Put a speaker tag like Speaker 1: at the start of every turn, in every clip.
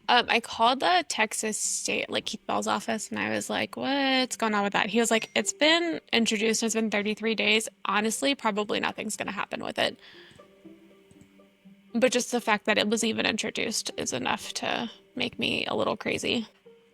Speaker 1: I called the Texas State, like Keith Bell's office, and I was like, what's going on with that? He was like, it's been introduced, it's been 33 days. Honestly, probably nothing's going to happen with it. But just the fact that it was even introduced is enough to make me a little crazy.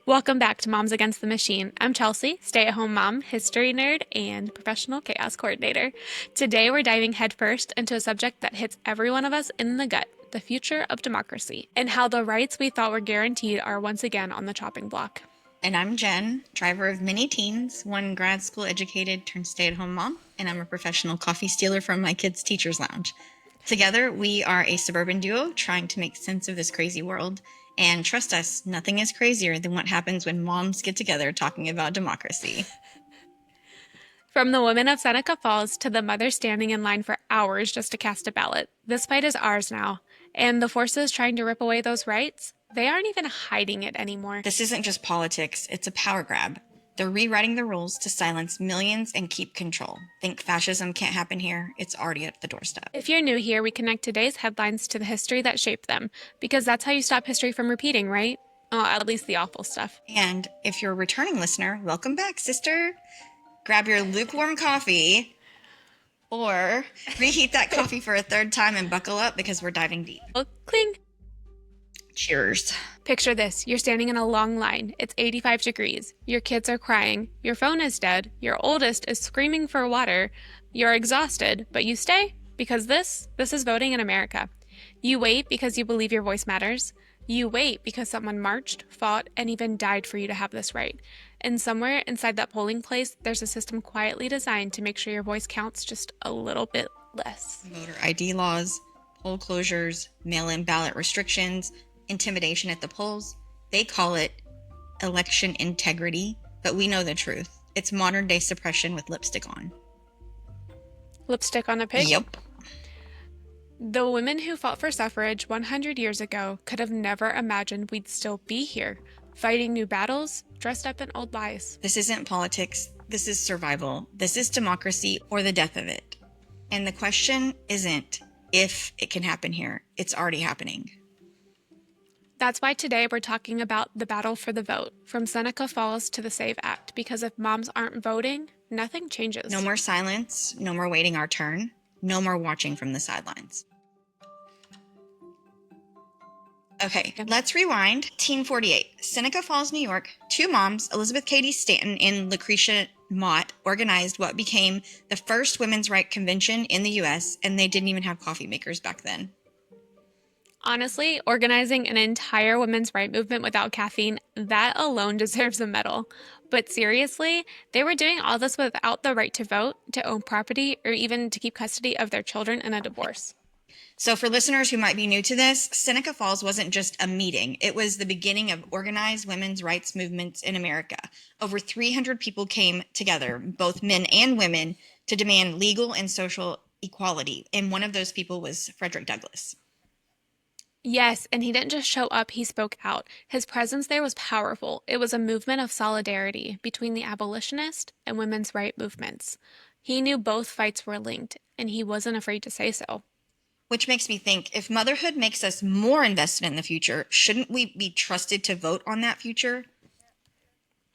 Speaker 1: Welcome back to Moms Against the Machine. I'm Chelsey, stay at home mom, history nerd, and professional chaos coordinator. Today, we're diving headfirst into a subject that hits every one of us in the gut: the future of democracy, and how the rights we thought were guaranteed are once again on the chopping block.
Speaker 2: And I'm Jen, driver of many teens, one grad school educated turned stay-at-home mom, and I'm a professional coffee stealer from my kids' teacher's lounge. Together, we are a suburban duo trying to make sense of this crazy world. And trust us, nothing is crazier than what happens when moms get together talking about democracy.
Speaker 1: From the women of Seneca Falls to the mothers standing in line for hours just to cast a ballot, this fight is ours now. And the forces trying to rip away those rights, they aren't even hiding it anymore.
Speaker 2: This isn't just politics, it's a power grab. They're rewriting the rules to silence millions and keep control. Think fascism can't happen here, it's already at the doorstep.
Speaker 1: If you're new here, we connect today's headlines to the history that shaped them, because that's how you stop history from repeating, right? Oh, at least the awful stuff.
Speaker 2: And if you're a returning listener, welcome back, sister. Grab your lukewarm coffee or reheat that coffee for a third time and buckle up because we're diving deep.
Speaker 1: Oh, cling.
Speaker 2: Cheers.
Speaker 1: Picture this. You're standing in a long line. It's 85 degrees. Your kids are crying. Your phone is dead. Your oldest is screaming for water. You're exhausted, but you stay because this is voting in America. You wait because you believe your voice matters. You wait because someone marched, fought, and even died for you to have this right. And somewhere inside that polling place, there's a system quietly designed to make sure your voice counts just a little bit less.
Speaker 2: Voter ID laws, poll closures, mail-in ballot restrictions, intimidation at the polls. They call it election integrity, but we know the truth. It's modern-day suppression with lipstick on.
Speaker 1: Lipstick on a pig?
Speaker 2: Yep.
Speaker 1: The women who fought for suffrage 100 years ago could have never imagined we'd still be here, fighting new battles, dressed up in old lies.
Speaker 2: This isn't politics. This is survival. This is democracy or the death of it. And the question isn't if it can happen here. It's already happening.
Speaker 1: That's why today we're talking about the battle for the vote, from Seneca Falls to the SAVE Act, because if moms aren't voting, nothing changes.
Speaker 2: No more silence. No more waiting our turn. No more watching from the sidelines. Okay, let's rewind. 1848, Seneca Falls, New York. Two moms, Elizabeth Cady Stanton and Lucretia Mott, organized what became the first women's rights convention in the U.S., and they didn't even have coffee makers back then.
Speaker 1: Honestly, organizing an entire women's rights movement without caffeine, that alone deserves a medal. But seriously, they were doing all this without the right to vote, to own property, or even to keep custody of their children in a divorce.
Speaker 2: So for listeners who might be new to this, Seneca Falls wasn't just a meeting. It was the beginning of organized women's rights movements in America. Over 300 people came together, both men and women, to demand legal and social equality. And one of those people was Frederick Douglass.
Speaker 1: Yes, and he didn't just show up, he spoke out. His presence there was powerful. It was a movement of solidarity between the abolitionist and women's rights movements. He knew both fights were linked, and he wasn't afraid to say so.
Speaker 2: Which makes me think, if motherhood makes us more invested in the future, shouldn't we be trusted to vote on that future?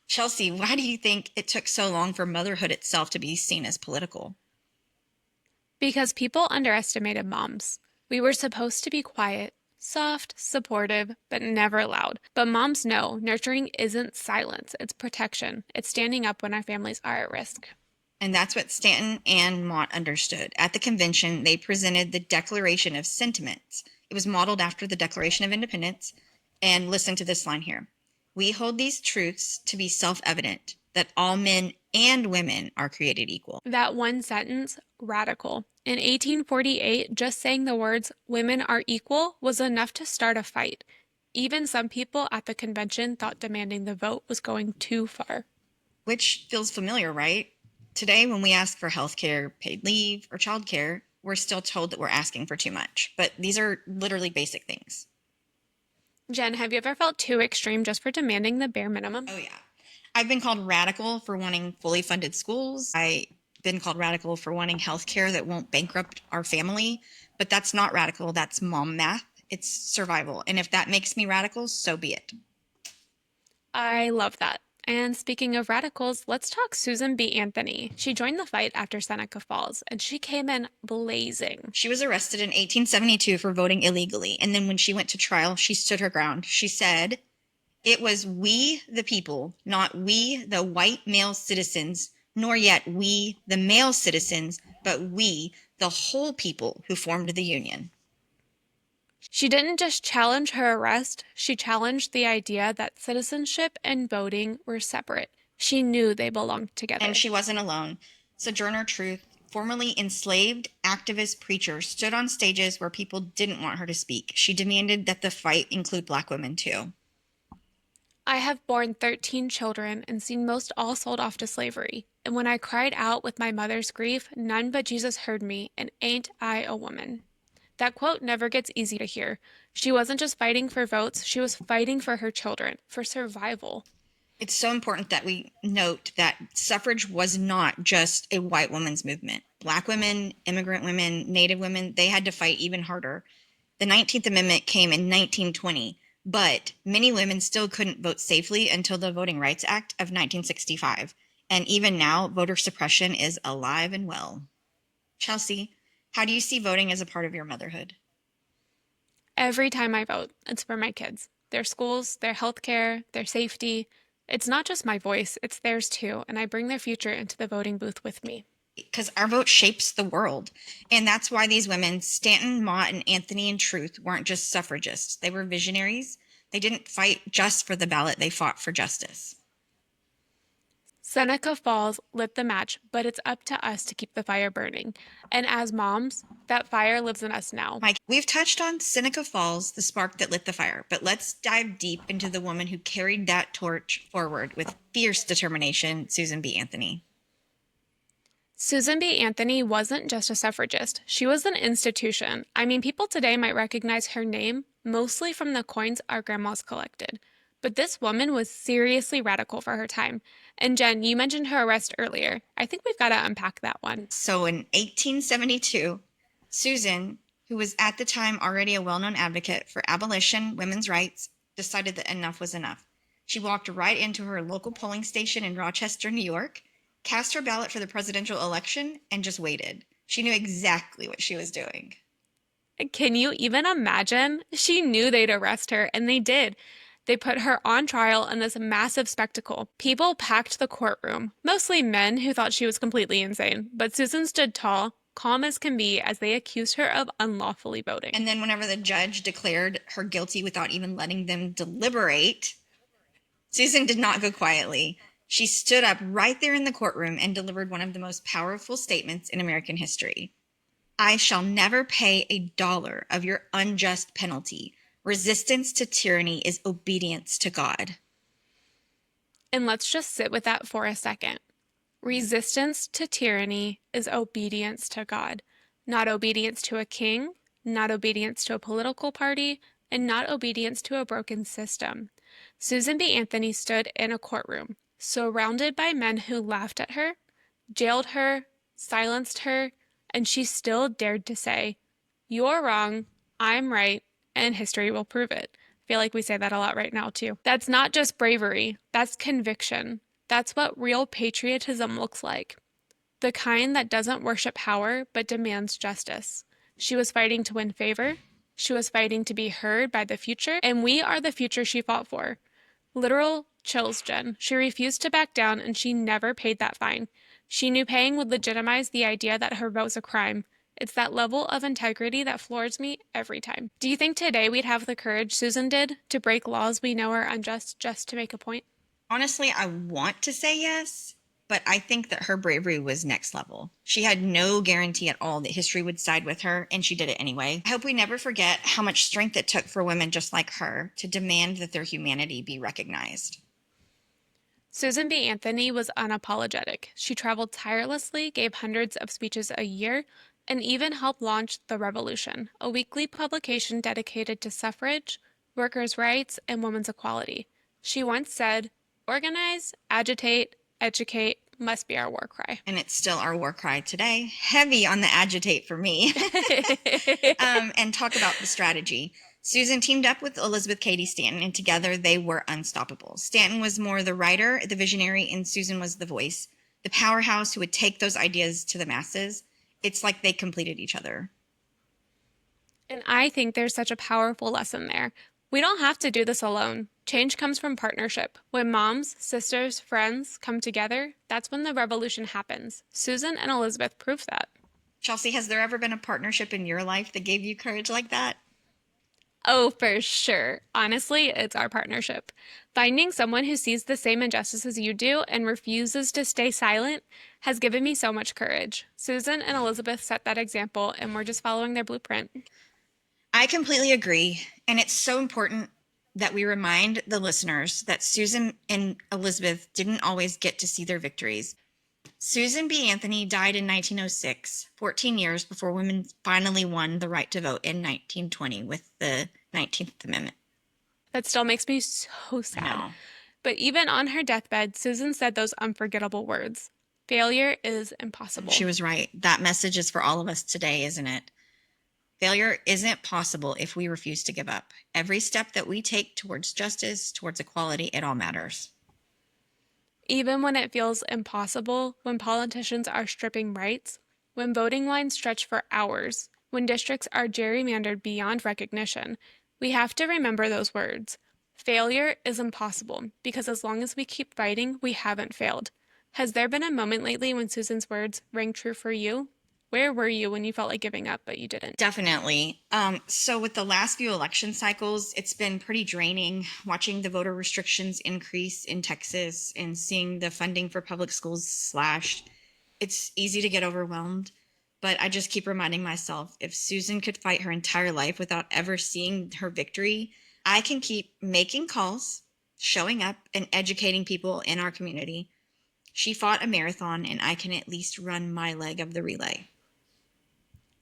Speaker 2: Chelsey, why do you think it took so long for motherhood itself to be seen as political?
Speaker 1: Because people underestimated moms. We were supposed to be quiet, soft, supportive, but never loud. But moms know nurturing isn't silence, it's protection. It's standing up when our families are at risk.
Speaker 2: And that's what Stanton and Mott understood. At the convention, they presented the Declaration of Sentiments. It was modeled after the Declaration of Independence. And listen to this line here. We hold these truths to be self-evident, that all men and women are created equal.
Speaker 1: That one sentence, radical. In 1848, just saying the words, women are equal, was enough to start a fight. Even some people at the convention thought demanding the vote was going too far.
Speaker 2: Which feels familiar, right? Today, when we ask for health care, paid leave, or childcare, we're still told that we're asking for too much. But these are literally basic things.
Speaker 1: Jen, have you ever felt too extreme just for demanding the bare minimum?
Speaker 2: Oh, yeah. I've been called radical for wanting fully funded schools. I've been called radical for wanting health care that won't bankrupt our family. But that's not radical. That's mom math. It's survival. And if that makes me radical, so be it.
Speaker 1: I love that. And speaking of radicals, let's talk Susan B. Anthony. She joined the fight after Seneca Falls, and she came in blazing.
Speaker 2: She was arrested in 1872 for voting illegally. And then when she went to trial, she stood her ground. She said, "It was we, the people, not we, the white male citizens, nor yet we, the male citizens, but we, the whole people, who formed the Union."
Speaker 1: She didn't just challenge her arrest, she challenged the idea that citizenship and voting were separate. She knew they belonged together.
Speaker 2: And she wasn't alone. Sojourner Truth, formerly enslaved activist preacher, stood on stages where people didn't want her to speak. She demanded that the fight include Black women too.
Speaker 1: I have borne 13 children and seen most all sold off to slavery. And when I cried out with my mother's grief, none but Jesus heard me, and ain't I a woman? That quote never gets easy to hear. She wasn't just fighting for votes, she was fighting for her children, for survival.
Speaker 2: It's so important that we note that suffrage was not just a white woman's movement. Black women, immigrant women, Native women, they had to fight even harder. The 19th Amendment came in 1920, but many women still couldn't vote safely until the Voting Rights Act of 1965. And even now, voter suppression is alive and well. Chelsey, how do you see voting as a part of your motherhood?
Speaker 1: Every time I vote, it's for my kids. Their schools, their healthcare, their safety. It's not just my voice, it's theirs too, and I bring their future into the voting booth with me.
Speaker 2: Because our vote shapes the world. And that's why these women, Stanton, Mott, and Anthony and Truth, weren't just suffragists. They were visionaries. They didn't fight just for the ballot, they fought for justice.
Speaker 1: Seneca Falls lit the match, but it's up to us to keep the fire burning. And as moms, that fire lives in us now.
Speaker 2: Mike, we've touched on Seneca Falls, the spark that lit the fire, but let's dive deep into the woman who carried that torch forward with fierce determination, Susan B. Anthony.
Speaker 1: Susan B. Anthony wasn't just a suffragist, she was an institution. I mean, people today might recognize her name mostly from the coins our grandmas collected. But this woman was seriously radical for her time. And Jen, you mentioned her arrest earlier. I think we've got to unpack that one.
Speaker 2: So in 1872, Susan, who was at the time already a well-known advocate for abolition, women's rights, decided that enough was enough. She walked right into her local polling station in Rochester, New York, cast her ballot for the presidential election, and just waited. She knew exactly what she was doing.
Speaker 1: Can you even imagine? She knew they'd arrest her, and they did. They put her on trial in this massive spectacle. People packed the courtroom, mostly men who thought she was completely insane. But Susan stood tall, calm as can be, as they accused her of unlawfully voting.
Speaker 2: And then whenever the judge declared her guilty without even letting them deliberate, Susan did not go quietly. She stood up right there in the courtroom and delivered one of the most powerful statements in American history. "I shall never pay $1 of your unjust penalty. Resistance to tyranny is obedience to God."
Speaker 1: And let's just sit with that for a second. Resistance to tyranny is obedience to God, not obedience to a king, not obedience to a political party, and not obedience to a broken system. Susan B. Anthony stood in a courtroom, surrounded by men who laughed at her, jailed her, silenced her, and she still dared to say, "You're wrong, I'm right, and history will prove it." I feel like we say that a lot right now, too. That's not just bravery, that's conviction. That's what real patriotism looks like. The kind that doesn't worship power, but demands justice. She was fighting to win favor. She was fighting to be heard by the future, and we are the future she fought for. Literal chills, Jen. She refused to back down, and she never paid that fine. She knew paying would legitimize the idea that her vote was a crime. It's that level of integrity that floors me every time. Do you think today we'd have the courage Susan did to break laws we know are unjust just to make a point?
Speaker 2: Honestly, I want to say yes, but I think that her bravery was next level. She had no guarantee at all that history would side with her, and she did it anyway. I hope we never forget how much strength it took for women just like her to demand that their humanity be recognized.
Speaker 1: Susan B. Anthony was unapologetic. She traveled tirelessly, gave hundreds of speeches a year, and even helped launch The Revolution, a weekly publication dedicated to suffrage, workers' rights, and women's equality. She once said, "Organize, agitate, educate must be our war cry."
Speaker 2: And it's still our war cry today. Heavy on the agitate for me. And talk about the strategy. Susan teamed up with Elizabeth Cady Stanton, and together they were unstoppable. Stanton was more the writer, the visionary, and Susan was the voice, the powerhouse who would take those ideas to the masses. It's like they completed each other.
Speaker 1: And I think there's such a powerful lesson there. We don't have to do this alone. Change comes from partnership. When moms, sisters, friends come together, that's when the revolution happens. Susan and Elizabeth proved that.
Speaker 2: Chelsey, has there ever been a partnership in your life that gave you courage like that?
Speaker 1: Oh, for sure. Honestly, it's our partnership. Finding someone who sees the same injustices you do and refuses to stay silent has given me so much courage. Susan and Elizabeth set that example, and we're just following their blueprint.
Speaker 2: I completely agree. And it's so important that we remind the listeners that Susan and Elizabeth didn't always get to see their victories. Susan B. Anthony died in 1906, 14 years before women finally won the right to vote in 1920 with the 19th Amendment.
Speaker 1: That still makes me so
Speaker 2: I
Speaker 1: sad.
Speaker 2: know.
Speaker 1: But even on her deathbed, Susan said those unforgettable words: failure is impossible.
Speaker 2: She was right. That message is for all of us today, isn't it? Failure isn't possible if we refuse to give up. Every step that we take towards justice, towards equality, it all matters.
Speaker 1: Even when it feels impossible, when politicians are stripping rights, when voting lines stretch for hours, when districts are gerrymandered beyond recognition, we have to remember those words. Failure is impossible because as long as we keep fighting, we haven't failed. Has there been a moment lately when Susan's words rang true for you? Where were you when you felt like giving up, but you didn't?
Speaker 2: Definitely. So with the last few election cycles, it's been pretty draining watching the voter restrictions increase in Texas and seeing the funding for public schools slashed. It's easy to get overwhelmed, but I just keep reminding myself if Susan could fight her entire life without ever seeing her victory, I can keep making calls, showing up, and educating people in our community. She fought a marathon, and I can at least run my leg of the relay.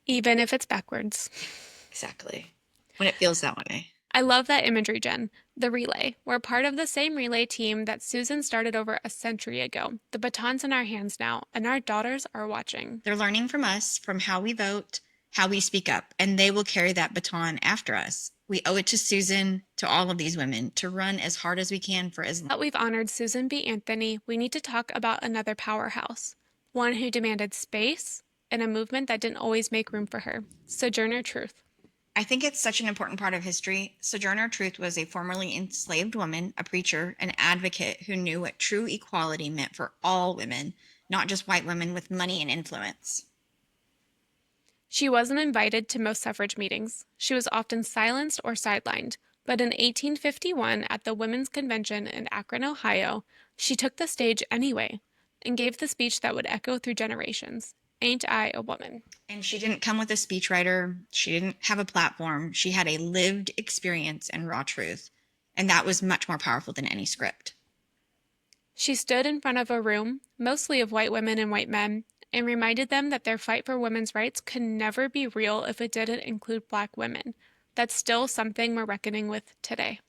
Speaker 1: Even if it's backwards.
Speaker 2: Exactly. When it feels that way.
Speaker 1: I love that imagery, Jen. The relay. We're part of the same relay team that Susan started over a century ago. The baton's in our hands now, and our daughters are watching.
Speaker 2: They're learning from us, from how we vote, how we speak up, and they will carry that baton after us. We owe it to Susan, to all of these women, to run as hard as we can for as long.
Speaker 1: Now that we've honored Susan B. Anthony, we need to talk about another powerhouse, one who demanded space in a movement that didn't always make room for her. Sojourner Truth.
Speaker 2: I think it's such an important part of history. Sojourner Truth was a formerly enslaved woman, a preacher, an advocate who knew what true equality meant for all women, not just white women with money and influence.
Speaker 1: She wasn't invited to most suffrage meetings. She was often silenced or sidelined. But in 1851, at the Women's Convention in Akron, Ohio, she took the stage anyway and gave the speech that would echo through generations. Ain't I a woman?
Speaker 2: And she didn't come with a speechwriter. She didn't have a platform. She had a lived experience and raw truth. And that was much more powerful than any script.
Speaker 1: She stood in front of a room, mostly of white women and white men, and reminded them that their fight for women's rights could never be real if it didn't include Black women. That's still something we're reckoning with today.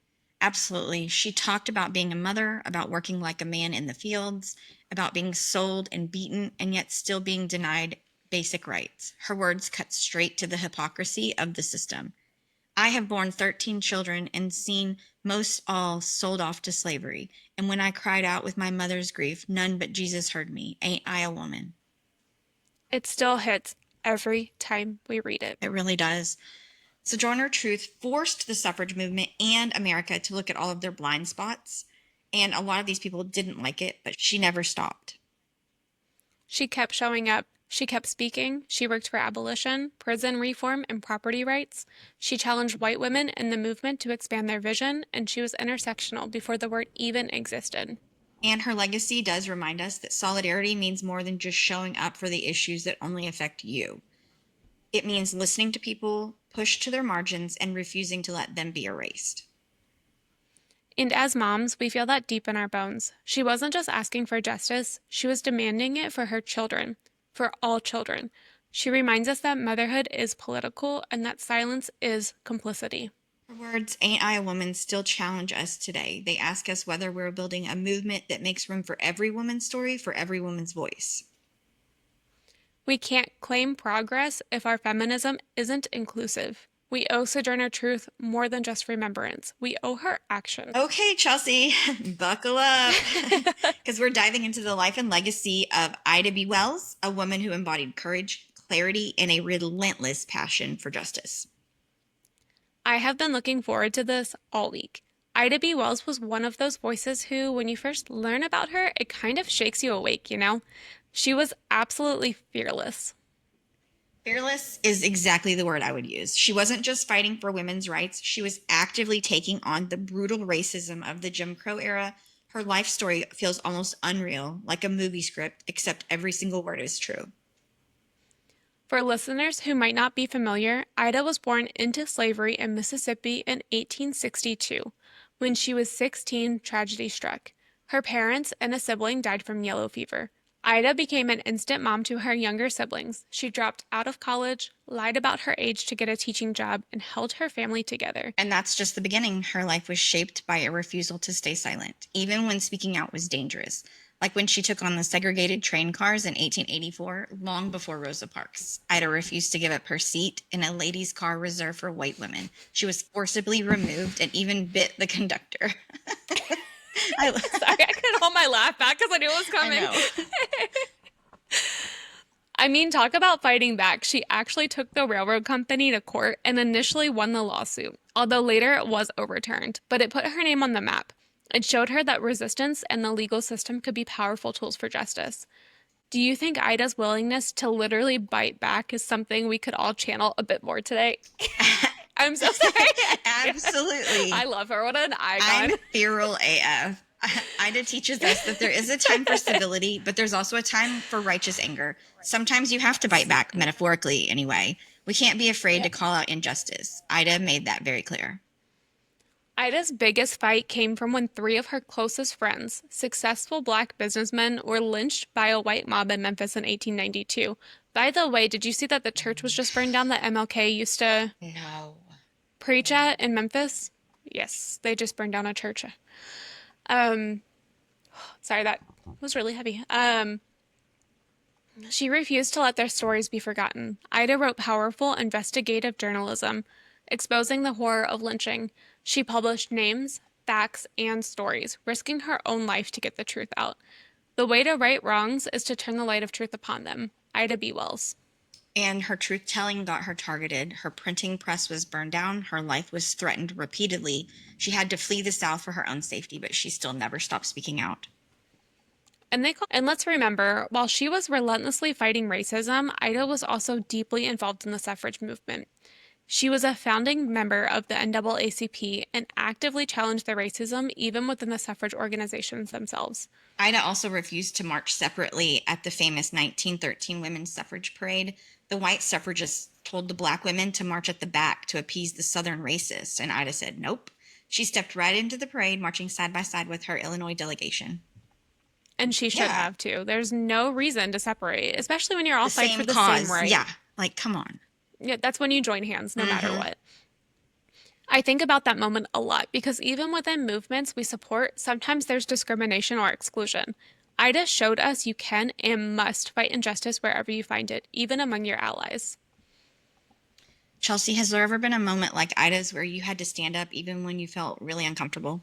Speaker 2: Absolutely. She talked about being a mother, about working like a man in the fields, about being sold and beaten, and yet still being denied basic rights. Her words cut straight to the hypocrisy of the system. I have borne 13 children and seen most all sold off to slavery. And when I cried out with my mother's grief, none but Jesus heard me. Ain't I a woman?
Speaker 1: It still hits every time we read it.
Speaker 2: It really does. Sojourner Truth forced the suffrage movement and America to look at all of their blind spots. And a lot of these people didn't like it, but she never stopped.
Speaker 1: She kept showing up. She kept speaking. She worked for abolition, prison reform, and property rights. She challenged white women in the movement to expand their vision, and she was intersectional before the word even existed.
Speaker 2: And her legacy does remind us that solidarity means more than just showing up for the issues that only affect you. It means listening to people, pushed to their margins, and refusing to let them be erased.
Speaker 1: And as moms, we feel that deep in our bones. She wasn't just asking for justice, she was demanding it for her children, for all children. She reminds us that motherhood is political and that silence is complicity.
Speaker 2: Her words, Ain't I a Woman, still challenge us today. They ask us whether we're building a movement that makes room for every woman's story, for every woman's voice.
Speaker 1: We can't claim progress if our feminism isn't inclusive. We owe Sojourner Truth more than just remembrance. We owe her action.
Speaker 2: Okay, Chelsea, buckle up, because we're diving into the life and legacy of Ida B. Wells, a woman who embodied courage, clarity, and a relentless passion for justice.
Speaker 1: I have been looking forward to this all week. Ida B. Wells was one of those voices who, when you first learn about her, it kind of shakes you awake, you know? She was absolutely fearless.
Speaker 2: Fearless is exactly the word I would use. She wasn't just fighting for women's rights, she was actively taking on the brutal racism of the Jim Crow era. Her life story feels almost unreal, like a movie script, except every single word is true.
Speaker 1: For listeners who might not be familiar, Ida was born into slavery in Mississippi in 1862. When she was 16, tragedy struck. Her parents and a sibling died from yellow fever. Ida became an instant mom to her younger siblings. She dropped out of college, lied about her age to get a teaching job, and held her family together.
Speaker 2: And that's just the beginning. Her life was shaped by a refusal to stay silent, even when speaking out was dangerous. Like when she took on the segregated train cars in 1884, long before Rosa Parks. Ida refused to give up her seat in a ladies' car reserved for white women. She was forcibly removed and even bit the conductor. I,
Speaker 1: Sorry, I couldn't hold my laugh back because I knew it was
Speaker 2: I
Speaker 1: coming.
Speaker 2: know.
Speaker 1: I mean, talk about fighting back. She actually took the railroad company to court and initially won the lawsuit, although later it was overturned. But it put her name on the map. It showed her that resistance and the legal system could be powerful tools for justice. Do you think Ida's willingness to literally bite back is something we could all channel a bit more today? I'm so sorry.
Speaker 2: Absolutely.
Speaker 1: I love her. What an
Speaker 2: I'm
Speaker 1: icon.
Speaker 2: feral AF. Ida teaches us that there is a time for civility, but there's also a time for righteous anger. Sometimes you have to bite back, metaphorically anyway. We can't be afraid to call out injustice. Ida made that very clear.
Speaker 1: Ida's biggest fight came from when three of her closest friends, successful black businessmen, were lynched by a white mob in Memphis in 1892. By the way, did you see that the church was just burned down that MLK used to
Speaker 2: No.
Speaker 1: preach at in Memphis? Yes, they just burned down a church. Um, Sorry, that was really heavy. She refused to let their stories be forgotten. Ida wrote powerful investigative journalism, exposing the horror of lynching. She published names, facts, and stories, risking her own life to get the truth out. The way to right wrongs is to turn the light of truth upon them. Ida B. Wells.
Speaker 2: And her truth telling got her targeted. Her printing press was burned down. Her life was threatened repeatedly. She had to flee the South for her own safety, but she still never stopped speaking out.
Speaker 1: And let's remember, while she was relentlessly fighting racism, Ida was also deeply involved in the suffrage movement. She was a founding member of the NAACP and actively challenged the racism even within the suffrage organizations themselves.
Speaker 2: Ida also refused to march separately at the famous 1913 Women's Suffrage Parade. The white suffragists told the black women to march at the back to appease the Southern racists, and Ida said nope. She stepped right into the parade, marching side by side with her Illinois delegation.
Speaker 1: And she should
Speaker 2: Yeah.
Speaker 1: have too. There's no reason to separate, especially when you're all
Speaker 2: The
Speaker 1: fighting for
Speaker 2: same
Speaker 1: the
Speaker 2: cause.
Speaker 1: same right.
Speaker 2: Yeah. Like, come on.
Speaker 1: Yeah, that's when you join hands, no matter what. I think about that moment a lot because even within movements we support, sometimes there's discrimination or exclusion. Ida showed us you can and must fight injustice wherever you find it, even among your allies.
Speaker 2: Chelsey, has there ever been a moment like Ida's where you had to stand up even when you felt really uncomfortable?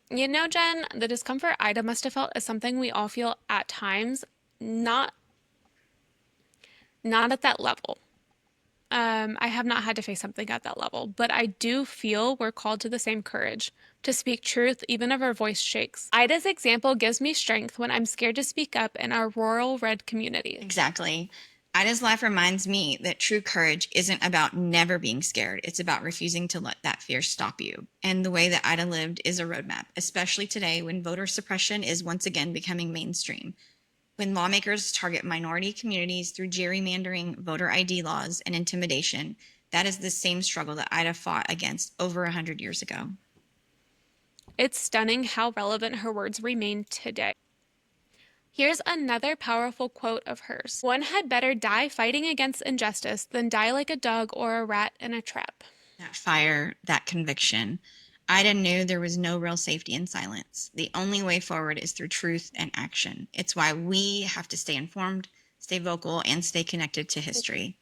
Speaker 1: You know, Jen, the discomfort Ida must have felt is something we all feel at times, not not at that level. I have not had to face something at that level, but I do feel we're called to the same courage to speak truth even if our voice shakes. Ida's example gives me strength when I'm scared to speak up in our rural red communities.
Speaker 2: Exactly. Ida's life reminds me that true courage isn't about never being scared. It's about refusing to let that fear stop you. And the way that Ida lived is a roadmap, especially today when voter suppression is once again becoming mainstream. When lawmakers target minority communities through gerrymandering, voter ID laws, and intimidation, that is the same struggle that Ida fought against over 100 years ago.
Speaker 1: It's stunning how relevant her words remain today. Here's another powerful quote of hers. One had better die fighting against injustice than die like a dog or a rat in a trap.
Speaker 2: That fire, that conviction. Ida knew there was no real safety in silence. The only way forward is through truth and action. It's why we have to stay informed, stay vocal, and stay connected to history.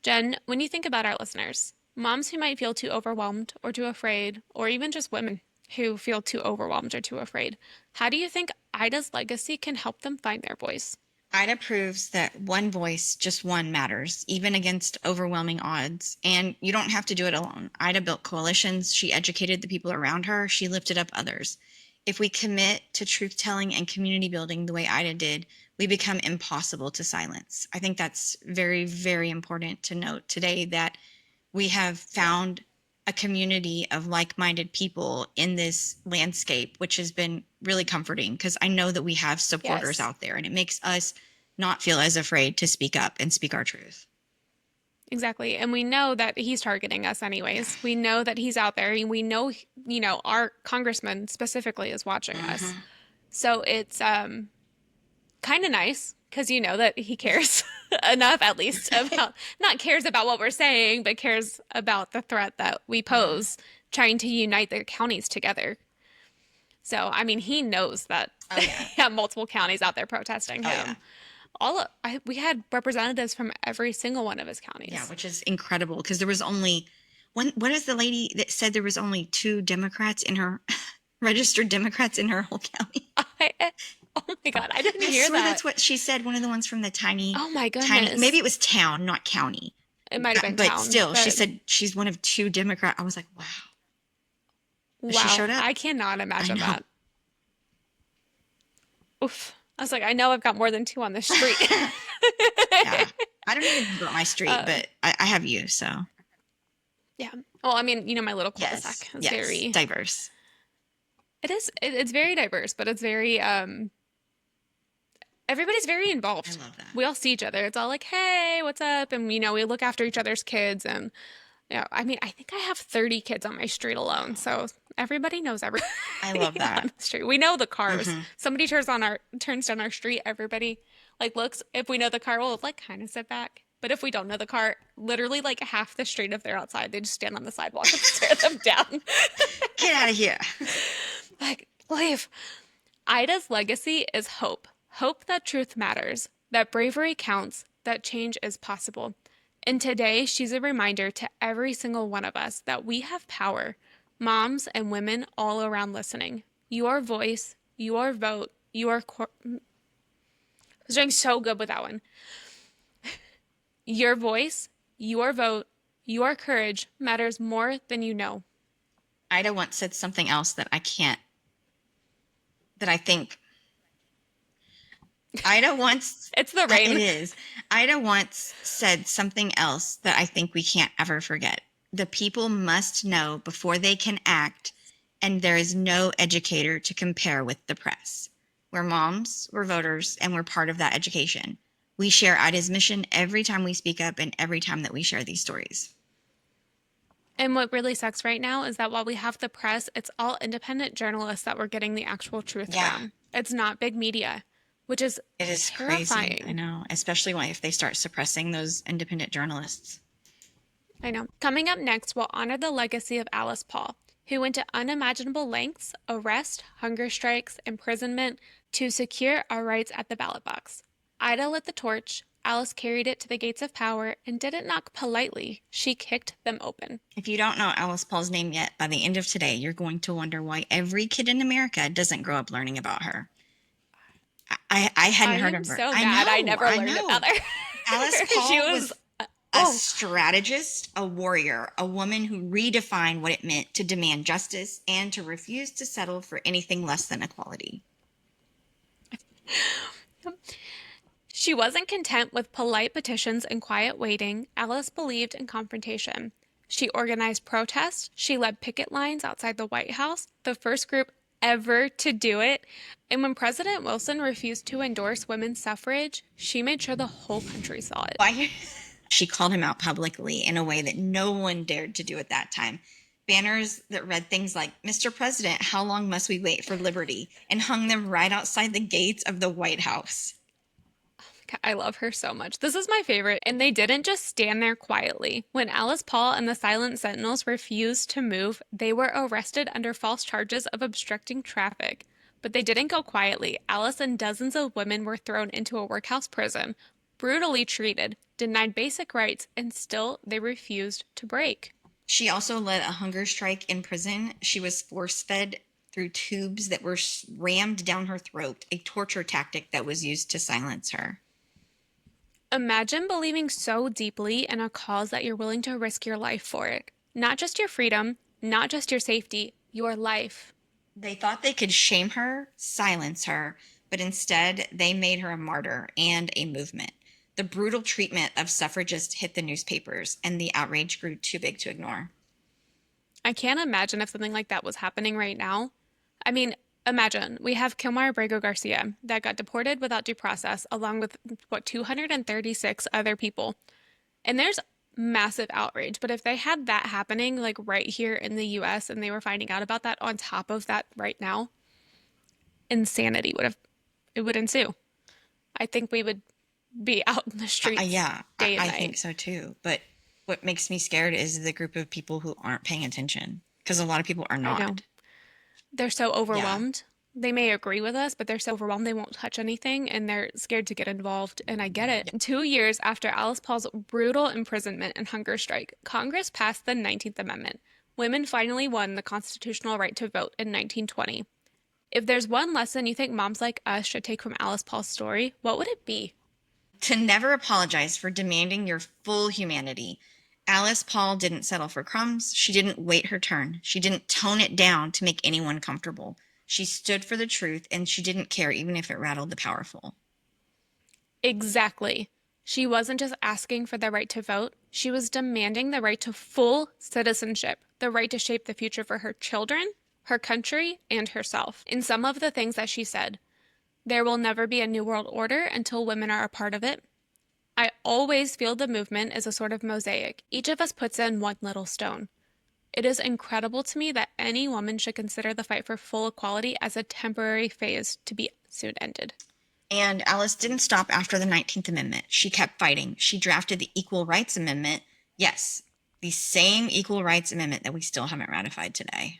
Speaker 1: Jen, when you think about our listeners, moms who might feel too overwhelmed or too afraid, or even just women who feel too overwhelmed or too afraid, how do you think Ida's legacy can help them find their voice?
Speaker 2: Ida proves that one voice, just one, matters, even against overwhelming odds. And you don't have to do it alone. Ida built coalitions. She educated the people around her. She lifted up others. If we commit to truth telling and community building the way Ida did, we become impossible to silence. I think that's very, very important to note today that we have found a community of like-minded people in this landscape, which has been really comforting because I know that we have supporters
Speaker 1: Yes,
Speaker 2: out there, and it makes us not feel as afraid to speak up and speak our truth.
Speaker 1: exactly. And we know that he's targeting us
Speaker 2: Yeah.
Speaker 1: anyways. We know that he's out there, and we know, our congressman specifically is watching us.
Speaker 2: Mm-hmm.
Speaker 1: So it's kind of nice because you know that he cares enough, at least, about not cares about what we're saying, but cares about the threat that we
Speaker 2: Mm-hmm.
Speaker 1: pose, trying to unite the counties together. So, I mean, he knows that
Speaker 2: Oh yeah.
Speaker 1: we have multiple counties out there protesting
Speaker 2: Oh yeah.
Speaker 1: him. We had representatives from every single one of his
Speaker 2: Yeah,
Speaker 1: counties.
Speaker 2: which is incredible because there was only one. What is the lady that said there was only two Democrats in her registered Democrats in her whole county?
Speaker 1: I, oh my God, I didn't
Speaker 2: I
Speaker 1: hear
Speaker 2: swear
Speaker 1: that.
Speaker 2: that's what she said. One of the ones from the
Speaker 1: Oh my
Speaker 2: tiny, maybe
Speaker 1: goodness.
Speaker 2: it was town, not county.
Speaker 1: It might have been
Speaker 2: But
Speaker 1: town,
Speaker 2: still, she
Speaker 1: but
Speaker 2: said she's one of two Democrat. I was like, wow. But she
Speaker 1: wow,
Speaker 2: showed up.
Speaker 1: I cannot
Speaker 2: I
Speaker 1: imagine
Speaker 2: know.
Speaker 1: that. Oof. I was like, I know I've got more than two on the street.
Speaker 2: Yeah. I don't even know about my street,
Speaker 1: um,
Speaker 2: but I have you. So,
Speaker 1: yeah. Well, I mean, my little
Speaker 2: yes.
Speaker 1: cul-de-sac is
Speaker 2: Yes.
Speaker 1: very,
Speaker 2: Diverse.
Speaker 1: it's very diverse, but it's very, everybody's very
Speaker 2: I
Speaker 1: involved.
Speaker 2: love that.
Speaker 1: We all see each other. It's all like, hey, what's up? And, we look after each other's kids. And, I mean, I think I have 30 kids on my street alone.
Speaker 2: Wow.
Speaker 1: So everybody knows
Speaker 2: I
Speaker 1: everybody
Speaker 2: love that.
Speaker 1: on the street. We know the cars.
Speaker 2: Hmm.
Speaker 1: Somebody turns down our street. Everybody like looks. If we know the car, we'll like kind of sit back. But if we don't know the car, literally like half the street if they're outside, they just stand on the sidewalk and stare them down.
Speaker 2: Get out of here.
Speaker 1: Like, leave. Ida's legacy is hope. Hope that truth matters, that bravery counts, that change is possible. And today, she's a reminder to every single one of us that we have power. Moms and women all around listening. Your voice, your vote, I was doing so good with that one. Your voice, your vote, your courage matters more than you know.
Speaker 2: Ida once said something else that that I think Ida once,
Speaker 1: It's the
Speaker 2: it
Speaker 1: rain.
Speaker 2: is. Ida once said something else that I think we can't ever forget. The people must know before they can act, and there is no educator to compare with the press. We're moms, we're voters, and we're part of that education. We share Ida's mission every time we speak up and every time that we share these stories.
Speaker 1: And what really sucks right now is that while we have the press, it's all independent journalists that we're getting the actual truth
Speaker 2: Yeah,
Speaker 1: from. It's not big media, which is
Speaker 2: it is crazy. I
Speaker 1: terrifying.
Speaker 2: know, especially if they start suppressing those independent journalists.
Speaker 1: I know. Coming up next, we'll honor the legacy of Alice Paul, who went to unimaginable lengths, arrest, hunger strikes, imprisonment to secure our rights at the ballot box. Ida lit the torch, Alice carried it to the gates of power and didn't knock politely. She kicked them open.
Speaker 2: If you don't know Alice Paul's name yet, by the end of today, you're going to wonder why every kid in America doesn't grow up learning about her. I
Speaker 1: I
Speaker 2: hadn't heard
Speaker 1: am
Speaker 2: of her.
Speaker 1: so mad I never
Speaker 2: I
Speaker 1: learned
Speaker 2: know.
Speaker 1: about her.
Speaker 2: Alice
Speaker 1: She
Speaker 2: Paul
Speaker 1: was,
Speaker 2: was a
Speaker 1: oh,
Speaker 2: strategist, a warrior, a woman who redefined what it meant to demand justice and to refuse to settle for anything less than equality.
Speaker 1: she wasn't content with polite petitions and quiet waiting. Alice believed in confrontation. She organized protests. She led picket lines outside the White House, the first group ever to do it. And when President Wilson refused to endorse women's suffrage, she made sure the whole country saw it.
Speaker 2: Why? She called him out publicly in a way that no one dared to do at that time. Banners that read things like, Mr. President, how long must we wait for liberty? And hung them right outside the gates of the White House.
Speaker 1: I love her so much. This is my favorite. And they didn't just stand there quietly. When Alice Paul and the Silent Sentinels refused to move, they were arrested under false charges of obstructing traffic. But they didn't go quietly. Alice and dozens of women were thrown into a workhouse prison. brutally treated, denied basic rights, and still they refused to break.
Speaker 2: She also led a hunger strike in prison. She was force fed through tubes that were rammed down her throat, a torture tactic that was used to silence her.
Speaker 1: Imagine believing so deeply in a cause that you're willing to risk your life for it. Not just your freedom, not just your safety, your life.
Speaker 2: They thought they could shame her, silence her, but instead they made her a martyr and a movement. The brutal treatment of suffragists hit the newspapers, and the outrage grew too big to ignore.
Speaker 1: I can't imagine if something like that was happening right now. I mean, imagine we have Kilmar Abrego Garcia that got deported without due process, along with, 236 other people. And there's massive outrage. But if they had that happening, like right here in the US, and they were finding out about that on top of that right now, insanity it would ensue. I think we would be out in the streets
Speaker 2: Yeah,
Speaker 1: day and
Speaker 2: I think
Speaker 1: night.
Speaker 2: so too. But what makes me scared is the group of people who aren't paying attention, because a lot of people are
Speaker 1: I know.
Speaker 2: not.
Speaker 1: They're so
Speaker 2: Yeah.
Speaker 1: overwhelmed. They may agree with us, but they're so overwhelmed they won't touch anything and they're scared to get involved. And I get it. 2 years after Alice Paul's brutal imprisonment and hunger strike, Congress passed the 19th Amendment. Women finally won the constitutional right to vote in 1920. If there's one lesson you think moms like us should take from Alice Paul's story, what would it be?
Speaker 2: To never apologize for demanding your full humanity. Alice Paul didn't settle for crumbs. She didn't wait her turn. She didn't tone it down to make anyone comfortable. She stood for the truth, and she didn't care even if it rattled the powerful.
Speaker 1: Exactly. She wasn't just asking for the right to vote, she was demanding the right to full citizenship, the right to shape the future for her children, her country, and herself. In some of the things that she said, there will never be a new world order until women are a part of it. I always feel the movement is a sort of mosaic. Each of us puts in one little stone. It is incredible to me that any woman should consider the fight for full equality as a temporary phase to be soon ended.
Speaker 2: And Alice didn't stop after the 19th Amendment. She kept fighting. She drafted the Equal Rights Amendment. Yes, the same Equal Rights Amendment that we still haven't ratified today.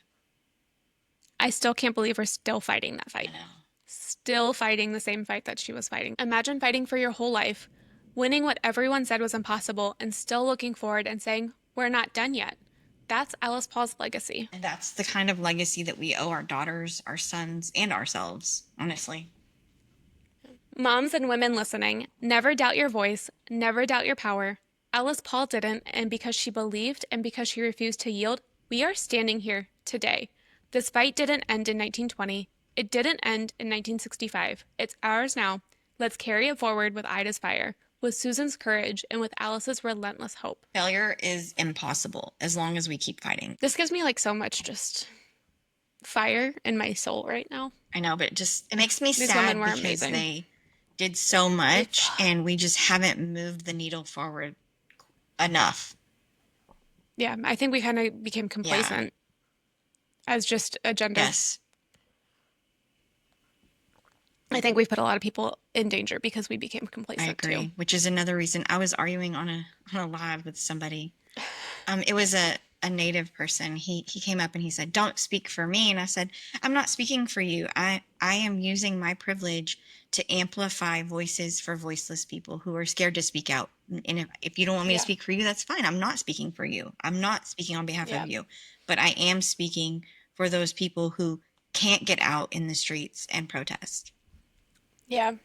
Speaker 1: I still can't believe we're still fighting that
Speaker 2: I
Speaker 1: fight.
Speaker 2: know.
Speaker 1: Still fighting the same fight that she was fighting. Imagine fighting for your whole life, winning what everyone said was impossible, and still looking forward and saying, we're not done yet. That's Alice Paul's legacy.
Speaker 2: And that's the kind of legacy that we owe our daughters, our sons, and ourselves, honestly.
Speaker 1: Moms and women listening, never doubt your voice, never doubt your power. Alice Paul didn't, and because she believed and because she refused to yield, we are standing here today. This fight didn't end in 1920. It didn't end in 1965. It's ours now. Let's carry it forward with Ida's fire, with Susan's courage, and with Alice's relentless hope.
Speaker 2: Failure is impossible as long as we keep fighting.
Speaker 1: This gives me like so much just fire in my soul right now.
Speaker 2: I know, but it makes me
Speaker 1: These
Speaker 2: sad
Speaker 1: women were
Speaker 2: because
Speaker 1: amazing.
Speaker 2: they did so much and we just haven't moved the needle forward enough.
Speaker 1: Yeah, I think we kind of became complacent as just a gender.
Speaker 2: Yes.
Speaker 1: I think we've put a lot of people in danger because we became
Speaker 2: I
Speaker 1: complacent
Speaker 2: agree,
Speaker 1: too.
Speaker 2: which is another reason I was arguing on a live with somebody. It was a native person. He came up and he said, "Don't speak for me." And I said, "I'm not speaking for you. I am using my privilege to amplify voices for voiceless people who are scared to speak out. And if you don't want me to speak for you, that's fine. I'm not speaking for you. I'm not speaking on behalf of you. But I am speaking for those people who can't get out in the streets and protest."
Speaker 1: Yeah.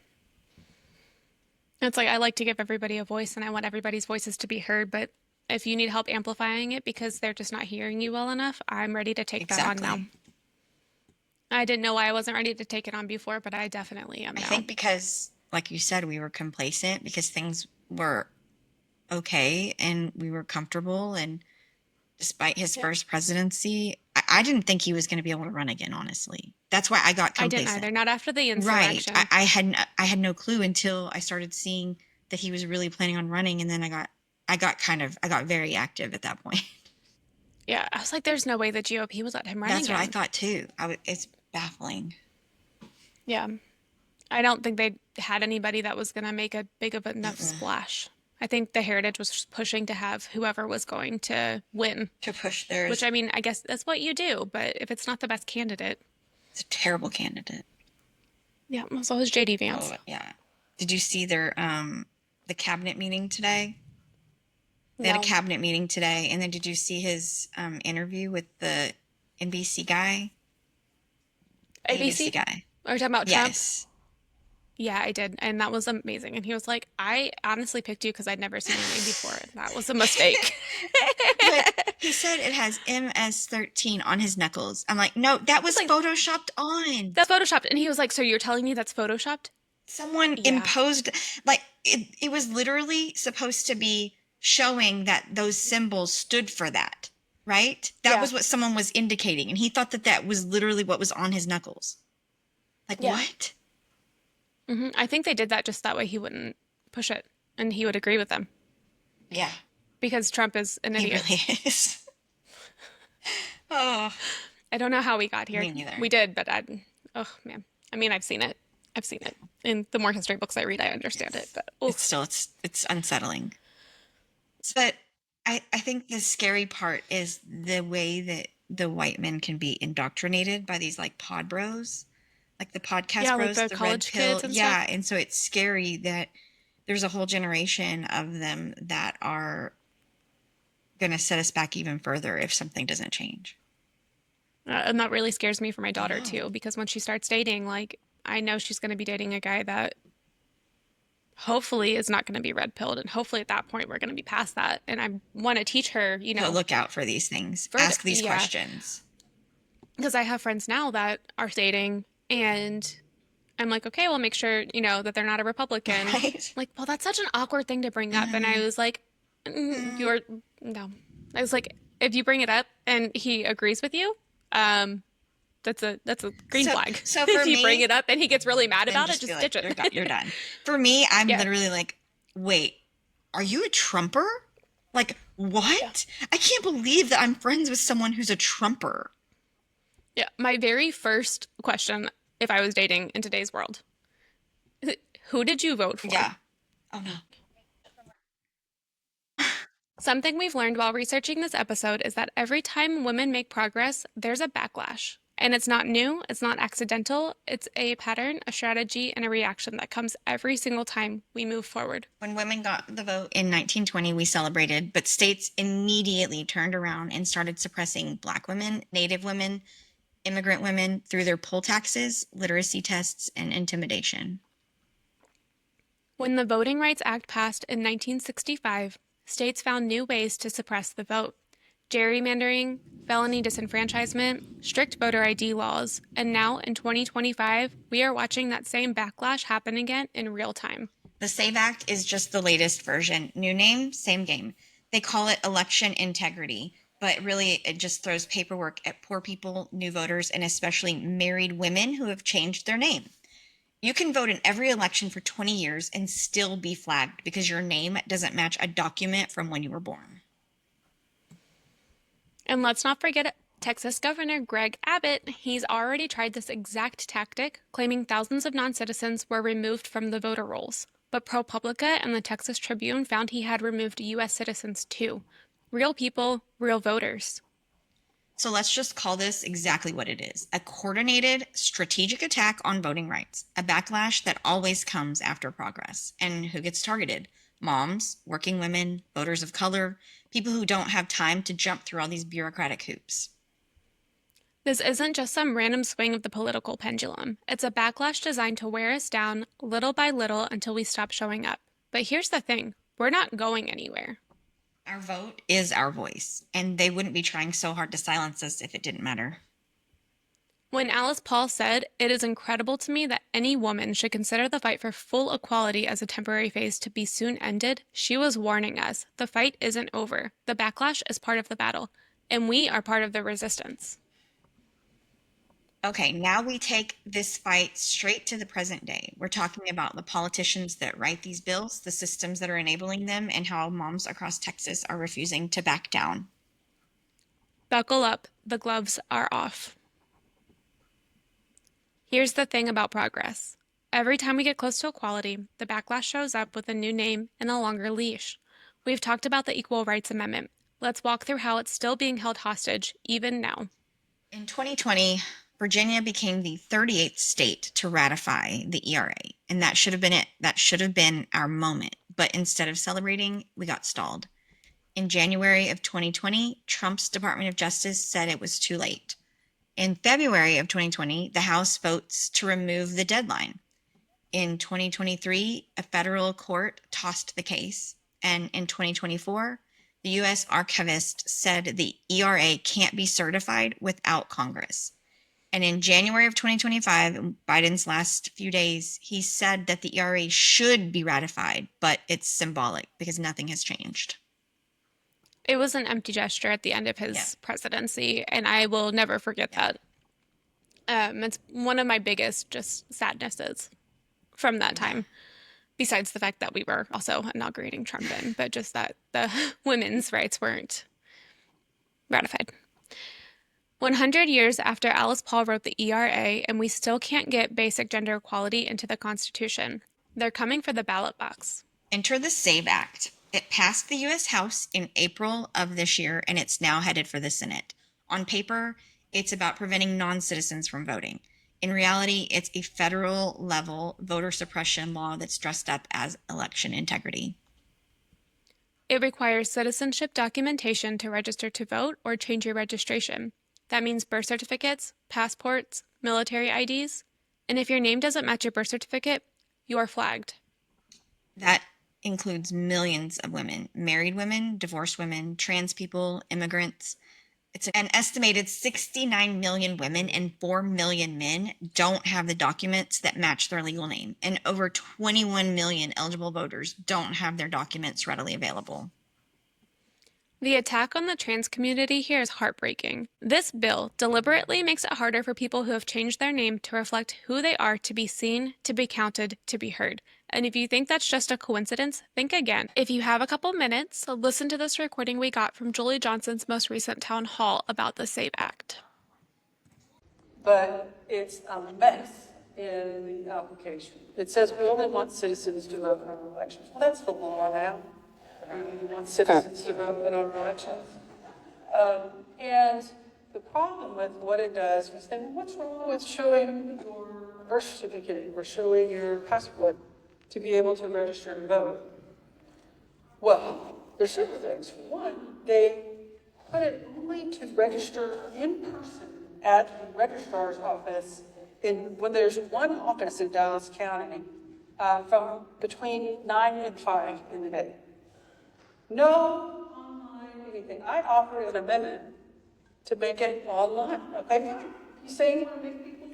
Speaker 1: It's like I like to give everybody a voice and I want everybody's voices to be heard, but if you need help amplifying it because they're just not hearing you well enough, I'm ready to take that on now. I didn't know why I wasn't ready to take it on before, but I definitely am now.
Speaker 2: I think because, like you said, we were complacent because things were okay and we were comfortable. And despite his first presidency, I didn't think he was going to be able to run again, honestly. That's why I got complacent.
Speaker 1: I didn't either, not after the insurrection.
Speaker 2: Right. I had no clue until I started seeing that he was really planning on running, and then I got very active at that point.
Speaker 1: Yeah, I was like, there's no way the GOP was let him run
Speaker 2: That's
Speaker 1: again.
Speaker 2: what I thought too. It's baffling.
Speaker 1: Yeah. I don't think they had anybody that was going to make a big of enough splash. I think the Heritage was just pushing to have whoever was going to win.
Speaker 2: To push theirs.
Speaker 1: Which, I mean, I guess that's what you do, but if it's not the best candidate.
Speaker 2: It's a terrible candidate.
Speaker 1: Yeah, so was JD Vance.
Speaker 2: Oh, yeah. Did you see their the cabinet meeting today? They had a
Speaker 1: No.
Speaker 2: cabinet meeting today, and then did you see his interview with the NBC guy? ABC
Speaker 1: ABC?
Speaker 2: guy.
Speaker 1: Are you talking about Trump?
Speaker 2: Yes.
Speaker 1: Yeah, I did. And that was amazing. And he was like, I honestly picked you because I'd never seen your name before. And that was a mistake.
Speaker 2: But he said it has MS-13 on his knuckles. I'm like, no, that
Speaker 1: It's
Speaker 2: was
Speaker 1: like,
Speaker 2: photoshopped on.
Speaker 1: that's photoshopped. And he was like, so you're telling me that's photoshopped?
Speaker 2: Someone
Speaker 1: Yeah.
Speaker 2: imposed, like, it was literally supposed to be showing that those symbols stood for that, right? That
Speaker 1: Yeah.
Speaker 2: was what someone was indicating. And he thought that that was literally what was on his knuckles. Like,
Speaker 1: Yeah.
Speaker 2: what?
Speaker 1: I think they did that just that way he wouldn't push it and he would agree with them
Speaker 2: Yeah,
Speaker 1: because Trump is an
Speaker 2: he
Speaker 1: idiot.
Speaker 2: really is. Oh,
Speaker 1: I don't know how we got here.
Speaker 2: me neither.
Speaker 1: We did, but oh man. I mean, I've seen it. I've seen it. In the more history books I read, I understand it.
Speaker 2: It's
Speaker 1: But
Speaker 2: it's still it's unsettling. But I think the scary part is the way that the white men can be indoctrinated by these like pod bros, like the podcast
Speaker 1: yeah, like
Speaker 2: bros,
Speaker 1: the
Speaker 2: the red
Speaker 1: college
Speaker 2: pill.
Speaker 1: kids and
Speaker 2: Yeah,
Speaker 1: stuff.
Speaker 2: and so it's scary that there's a whole generation of them that are going to set us back even further if something doesn't change.
Speaker 1: And that really scares me for my
Speaker 2: I
Speaker 1: daughter
Speaker 2: know.
Speaker 1: too, because when she starts dating, like, I know she's going to be dating a guy that hopefully is not going to be red pilled. And hopefully at that point, we're going to be past that. And I want to teach her,
Speaker 2: To look out for these things,
Speaker 1: further.
Speaker 2: ask these
Speaker 1: Yeah.
Speaker 2: questions.
Speaker 1: Because I have friends now that are dating and I'm like, okay, well, make sure, that they're not a Republican.
Speaker 2: Right?
Speaker 1: Like, well, that's such an awkward thing to bring up. And I
Speaker 2: Mm,
Speaker 1: was like,
Speaker 2: mm.
Speaker 1: you're, no. I was like, if you bring it up and he agrees with you, um, that's a green
Speaker 2: So,
Speaker 1: flag.
Speaker 2: so
Speaker 1: If
Speaker 2: for
Speaker 1: you bring
Speaker 2: me,
Speaker 1: it up and he gets really mad
Speaker 2: then
Speaker 1: about it,
Speaker 2: just be
Speaker 1: just
Speaker 2: like,
Speaker 1: ditch
Speaker 2: you're done. You're
Speaker 1: it.
Speaker 2: done. For me, I'm
Speaker 1: Yeah.
Speaker 2: literally like, wait, are you a Trumper? Like,
Speaker 1: Yeah.
Speaker 2: what? I can't believe that I'm friends with someone who's a Trumper.
Speaker 1: Yeah. My very first question, if I was dating in today's world, who did you vote for?
Speaker 2: Yeah. Oh no.
Speaker 1: Something we've learned while researching this episode is that every time women make progress, there's a backlash. And it's not new, it's not accidental, it's a pattern, a strategy, and a reaction that comes every single time we move forward.
Speaker 2: When women got the vote in 1920, we celebrated, but states immediately turned around and started suppressing Black women, Native women, immigrant women through their poll taxes, literacy tests, and intimidation.
Speaker 1: When the Voting Rights Act passed in 1965, states found new ways to suppress the vote. Gerrymandering, felony disenfranchisement, strict voter ID laws, and now in 2025, we are watching that same backlash happen again in real time.
Speaker 2: The SAVE Act is just the latest version. New name, same game. They call it election integrity, but really it just throws paperwork at poor people, new voters, and especially married women who have changed their name. You can vote in every election for 20 years and still be flagged because your name doesn't match a document from when you were born.
Speaker 1: And let's not forget Texas Governor Greg Abbott. He's already tried this exact tactic, claiming thousands of non citizens were removed from the voter rolls. But ProPublica and the Texas Tribune found he had removed U.S. citizens too. Real people, real voters.
Speaker 2: So let's just call this exactly what it is: a coordinated, strategic attack on voting rights, a backlash that always comes after progress. And who gets targeted? Moms, working women, voters of color, people who don't have time to jump through all these bureaucratic hoops.
Speaker 1: This isn't just some random swing of the political pendulum. It's a backlash designed to wear us down little by little until we stop showing up. But here's the thing, we're not going anywhere.
Speaker 2: Our vote is our voice, and they wouldn't be trying so hard to silence us if it didn't matter.
Speaker 1: When Alice Paul said, "It is incredible to me that any woman should consider the fight for full equality as a temporary phase to be soon ended," she was warning us the fight isn't over. The backlash is part of the battle, and we are part of the resistance.
Speaker 2: Okay, now we take this fight straight to the present day. We're talking about the politicians that write these bills, the systems that are enabling them, and how moms across Texas are refusing to back down.
Speaker 1: Buckle up, the gloves are off. Here's the thing about progress. Every time we get close to equality, the backlash shows up with a new name and a longer leash. We've talked about the Equal Rights Amendment. Let's walk through how it's still being held hostage, even now.
Speaker 2: In 2020, Virginia became the 38th state to ratify the ERA, and that should have been it. That should have been our moment. but instead of celebrating, we got stalled. In January of 2020, Trump's Department of Justice said it was too late. In February of 2020, the House votes to remove the deadline. In 2023, a federal court tossed the case. And in 2024, the U.S. archivist said the ERA can't be certified without Congress. And in January of 2025, Biden's last few days, he said that the ERA should be ratified, but it's symbolic because nothing has changed.
Speaker 1: It was an empty gesture at the end of his presidency, and I will never forget that. It's one of my biggest just sadnesses from that time, besides the fact that we were also inaugurating Trump in, but just that the women's rights weren't ratified. 100 years after Alice Paul wrote the ERA, and we still can't get basic gender equality into the Constitution. They're coming for the ballot box.
Speaker 2: Enter the SAVE Act. It passed the U.S. House in April of this year, and it's now headed for the Senate. On paper, it's about preventing non-citizens from voting. In reality, it's a federal-level voter suppression law that's dressed up as election integrity.
Speaker 1: It requires citizenship documentation to register to vote or change your registration. That means birth certificates, passports, military IDs, and if your name doesn't match your birth certificate, you're flagged.
Speaker 2: That includes millions of women, married women, divorced women, trans people, immigrants. It's an estimated 69 million women and 4 million men don't have the documents that match their legal name, and over 21 million eligible voters don't have their documents readily available.
Speaker 1: The attack on the trans community here is heartbreaking. This bill deliberately makes it harder for people who have changed their name to reflect who they are to be seen, to be counted, to be heard. And if you think that's just a coincidence, think again. If you have a couple minutes, listen to this recording we got from Julie Johnson's most recent town hall about the SAVE Act.
Speaker 3: But it's a mess in the application. It says we only want citizens to vote in our elections. Well, that's the law now. We want citizens to vote in our elections. And the problem with what it does is then what's wrong with showing your birth certificate or showing your passport to be able to register and vote? Well, there's several things. One, they put it only to register in person at the registrar's office when there's one office in Dallas County from between 9 and 5 in the day. No online anything. I offered an amendment to make it online. Okay, you saying you want to make people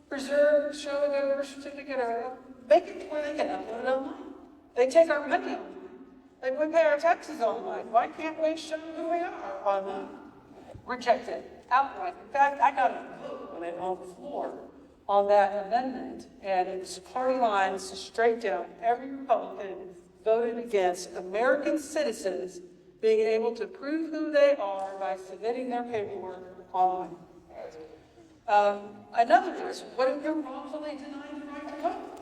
Speaker 3: preserve showing their birth certificate or make it where they can upload it online. They take our money online. We pay our taxes online. Why can't we show who we are online? Rejected outright. In fact, I got a vote on it on the floor on that amendment, and it's party lines straight down. Every Republican voted against American citizens being able to prove who they are by submitting their paperwork online. Another is, what if you're wrongfully denied the right to vote?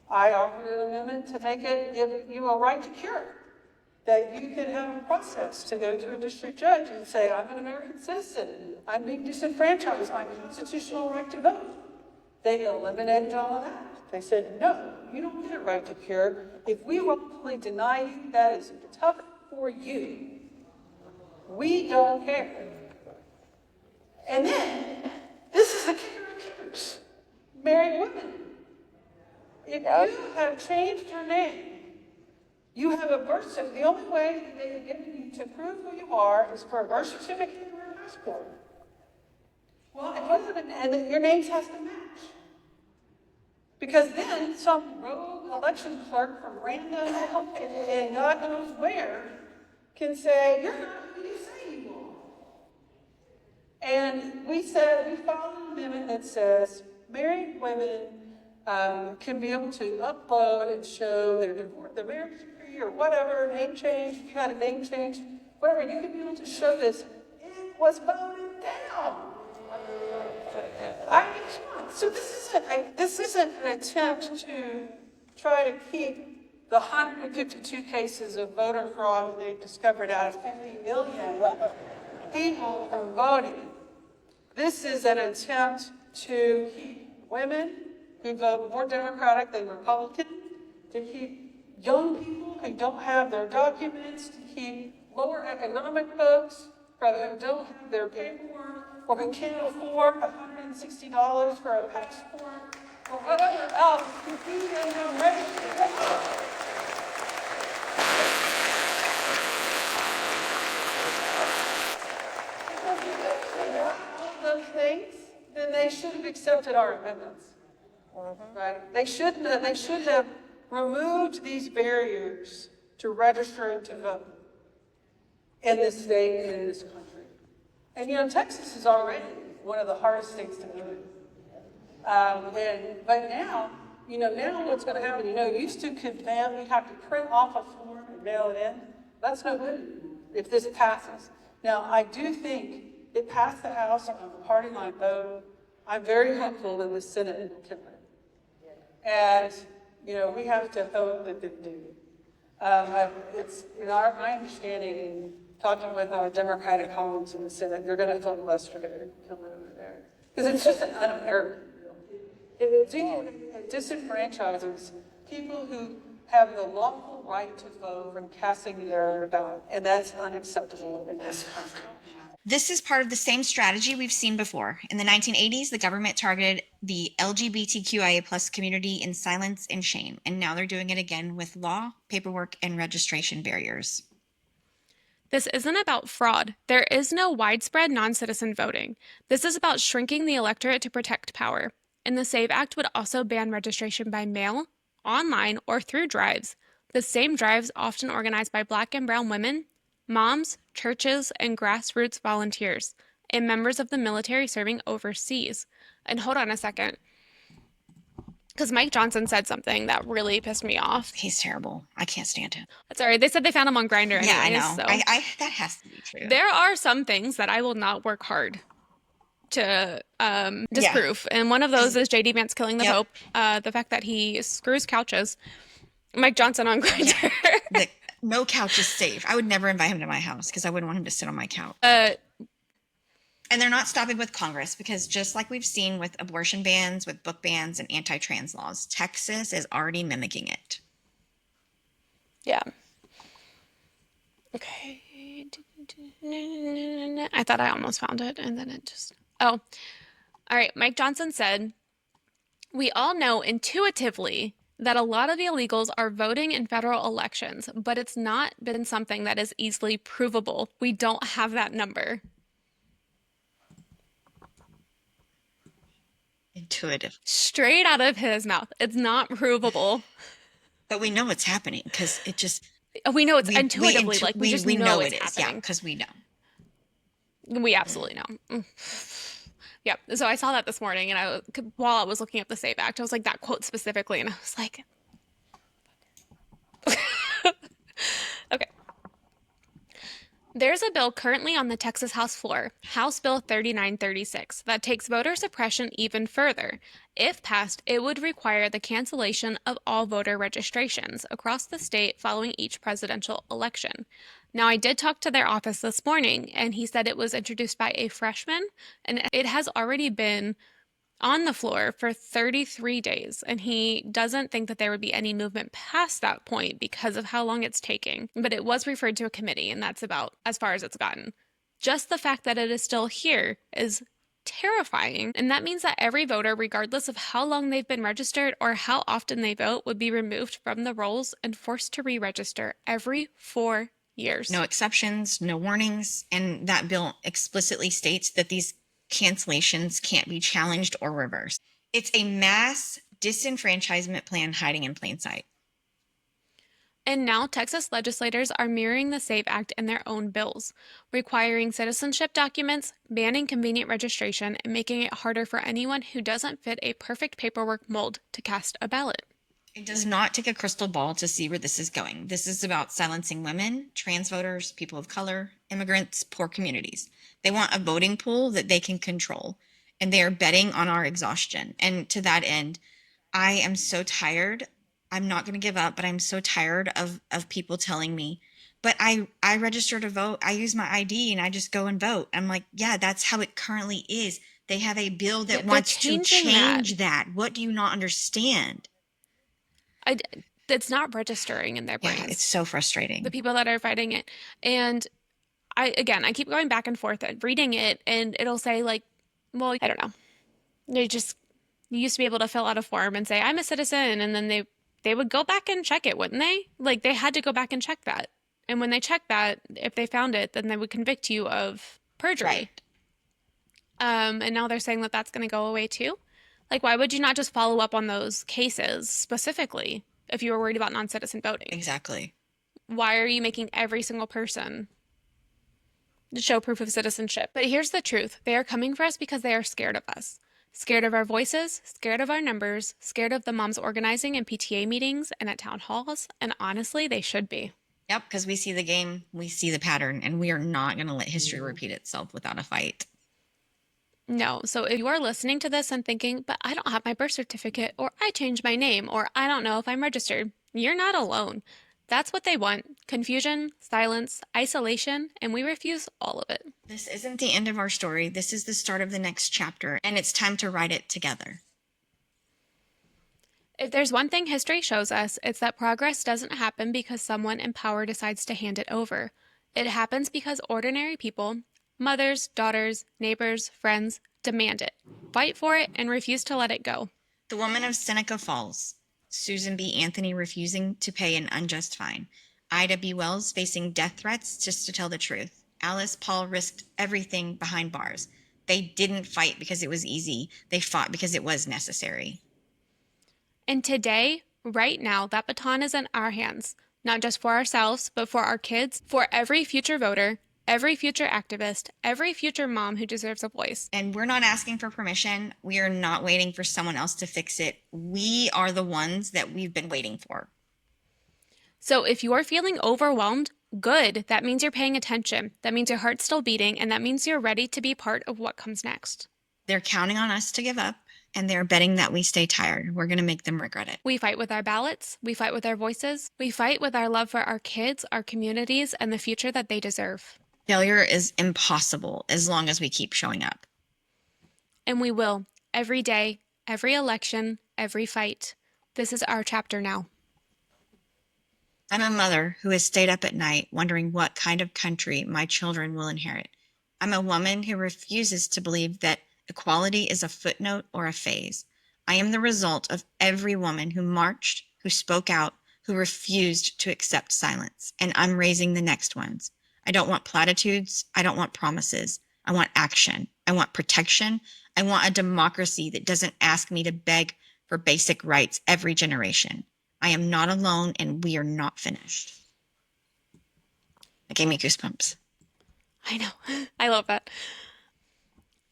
Speaker 3: I offered an amendment to make it give you a right to cure, that you could have a process to go to a district judge and say, I'm an American citizen, I'm being disenfranchised, my constitutional right to vote. They eliminated all of that. They said, no, you don't get a right to cure. If we wrongfully deny you, that is tough for you. We don't care. And then, this is the kicker of kickers. Married women. If you have changed your name, you have a birth certificate. The only way that they can get you to prove who you are is for a birth certificate or a passport. Well, if you have and your names has to match. Because then some rogue election clerk from random and God knows where can say, you're not who you say you are. And we filed an amendment that says married women can be able to upload and show their marriage degree or whatever, name change, if you had a name change, whatever, you can be able to show this. It was voted down. So this isn't an attempt to try to keep the 152 cases of voter fraud they discovered out of 50 million people from voting. This is an attempt to keep women who vote more Democratic than Republican, to keep young people who don't have their documents to keep lower economic folks, who don't have their paperwork, or who can't afford $160 for a passport, or whatever else, to keep them registered. Those things, then they should have accepted our amendments. Right? They should have removed these barriers to register and to vote in this state and in this country. And Texas is already one of the hardest states to live in. But now, now what's going to happen? Used to you have to print off a form and mail it in. That's no good if this passes. Now, I do think it passed the House on a party line vote. I'm very hopeful that the Senate will kill it. And, we have to hope that they do. It's my understanding, in talking with our Democratic colleagues in the Senate, they're going to filibuster it kill it over there. Because it's just an un-American bill. It disenfranchises people who have the lawful right to vote from casting their ballot, and that's unacceptable in this country.
Speaker 2: This is part of the same strategy we've seen before. In the 1980s, the government targeted the LGBTQIA plus community in silence and shame, and now they're doing it again with law, paperwork, and registration barriers.
Speaker 1: This isn't about fraud. There is no widespread non-citizen voting. This is about shrinking the electorate to protect power. And the SAVE Act would also ban registration by mail, online, or through drives. The same drives often organized by Black and brown women, moms, churches, and grassroots volunteers, and members of the military serving overseas. And hold on a second, because Mike Johnson said something that really pissed me off.
Speaker 2: He's terrible. I can't stand him.
Speaker 1: Sorry, they said they found him on Grindr anyways.
Speaker 2: Yeah, I know.
Speaker 1: So
Speaker 2: that has to be true.
Speaker 1: there are some things that I will not work hard to disprove. And one of those is J.D. Vance killing the Pope. The fact that he screws couches. Mike Johnson on Grindr.
Speaker 2: No couch is safe. I would never invite him to my house because I wouldn't want him to sit on my couch. And they're not stopping with Congress because just like we've seen with abortion bans, with book bans, and anti-trans laws, Texas is already mimicking it.
Speaker 1: Yeah. Okay. I thought I almost found it, and then it just... Oh. All right. Mike Johnson said, "We all know intuitively that a lot of illegals are voting in federal elections, but it's not been something that is easily provable. We don't have that number."
Speaker 2: Intuitive.
Speaker 1: Straight out of his mouth. It's not provable.
Speaker 2: But we know it's happening because it just...
Speaker 1: We know it's intuitively, we just know it's happening.
Speaker 2: Yeah, because we know.
Speaker 1: We absolutely know. Yep. So I saw that this morning, and while I was looking up the SAVE Act, I was like, that quote specifically, and I was like, okay. There's a bill currently on the Texas House floor, House Bill 3936, that takes voter suppression even further. If passed, it would require the cancellation of all voter registrations across the state following each presidential election. Now, I did talk to their office this morning, and he said it was introduced by a freshman, and it has already been on the floor for 33 days, and he doesn't think that there would be any movement past that point because of how long it's taking. But it was referred to a committee, and that's about as far as it's gotten. Just the fact that it is still here is terrifying, and that means that every voter, regardless of how long they've been registered or how often they vote, would be removed from the rolls and forced to re-register every 4 years.
Speaker 2: No exceptions, no warnings, and that bill explicitly states that these cancellations can't be challenged or reversed. It's a mass disenfranchisement plan hiding in plain sight.
Speaker 1: And now Texas legislators are mirroring the SAVE Act in their own bills, requiring citizenship documents, banning convenient registration, and making it harder for anyone who doesn't fit a perfect paperwork mold to cast a ballot.
Speaker 2: It does not take a crystal ball to see where this is going. This is about silencing women, trans voters, people of color, immigrants, poor communities. They want a voting pool that they can control, and they are betting on our exhaustion. And to that end, I am so tired. I'm not going to give up, but I'm so tired of people telling me, but I register to vote. I use my ID and I just go and vote. I'm like, yeah, that's how it currently is. They have a bill that wants to change that. What do you not understand?
Speaker 1: It's not registering in their
Speaker 2: Yeah, it's
Speaker 1: brains,
Speaker 2: so
Speaker 1: the
Speaker 2: frustrating.
Speaker 1: people that are fighting it. And I keep going back and forth and reading it, and it'll say, like, well, I don't know. They just, you used to be able to fill out a form and say, I'm a citizen. And then they would go back and check it, wouldn't they? Like, they had to go back and check that. And when they checked that, if they found it, then they would convict you of
Speaker 2: Right.
Speaker 1: perjury. And now they're saying that that's going to go away too. Like, why would you not just follow up on those cases specifically if you were worried about non-citizen voting?
Speaker 2: Exactly.
Speaker 1: Why are you making every single person show proof of citizenship? But here's the truth. They are coming for us because they are scared of us. Scared of our voices, scared of our numbers, scared of the moms organizing in PTA meetings and at town halls, and honestly, they should be.
Speaker 2: Yep, because we see the game, we see the pattern, and we are not going to let history repeat itself without a fight.
Speaker 1: No, so if you are listening to this and thinking, but I don't have my birth certificate, or I changed my name, or I don't know if I'm registered, you're not alone. That's what they want: confusion, silence, isolation, and we refuse all of it.
Speaker 2: This isn't the end of our story. This is the start of the next chapter, and it's time to write it together.
Speaker 1: If there's one thing history shows us, it's that progress doesn't happen because someone in power decides to hand it over. It happens because ordinary people, mothers, daughters, neighbors, friends, demand it, fight for it, and refuse to let it go.
Speaker 2: The woman of Seneca Falls, Susan B. Anthony refusing to pay an unjust fine, Ida B. Wells facing death threats just to tell the truth, Alice Paul risked everything behind bars. They didn't fight because it was easy. They fought because it was necessary.
Speaker 1: And today, right now, that baton is in our hands, not just for ourselves, but for our kids, for every future voter, every future activist, every future mom who deserves a voice.
Speaker 2: And we're not asking for permission. We are not waiting for someone else to fix it. We are the ones that we've been waiting for.
Speaker 1: So if you're feeling overwhelmed, good. That means you're paying attention. That means your heart's still beating, and that means you're ready to be part of what comes next.
Speaker 2: They're counting on us to give up, and they're betting that we stay tired. We're going to make them regret it.
Speaker 1: We fight with our ballots. We fight with our voices. We fight with our love for our kids, our communities, and the future that they deserve.
Speaker 2: Failure is impossible as long as we keep showing up.
Speaker 1: And we will, every day, every election, every fight. This is our chapter now.
Speaker 2: I'm a mother who has stayed up at night wondering what kind of country my children will inherit. I'm a woman who refuses to believe that equality is a footnote or a phase. I am the result of every woman who marched, who spoke out, who refused to accept silence. And I'm raising the next ones. I don't want platitudes. I don't want promises. I want action. I want protection. I want a democracy that doesn't ask me to beg for basic rights every generation. I am not alone, and we are not finished. It gave me goosebumps.
Speaker 1: I know. I love that.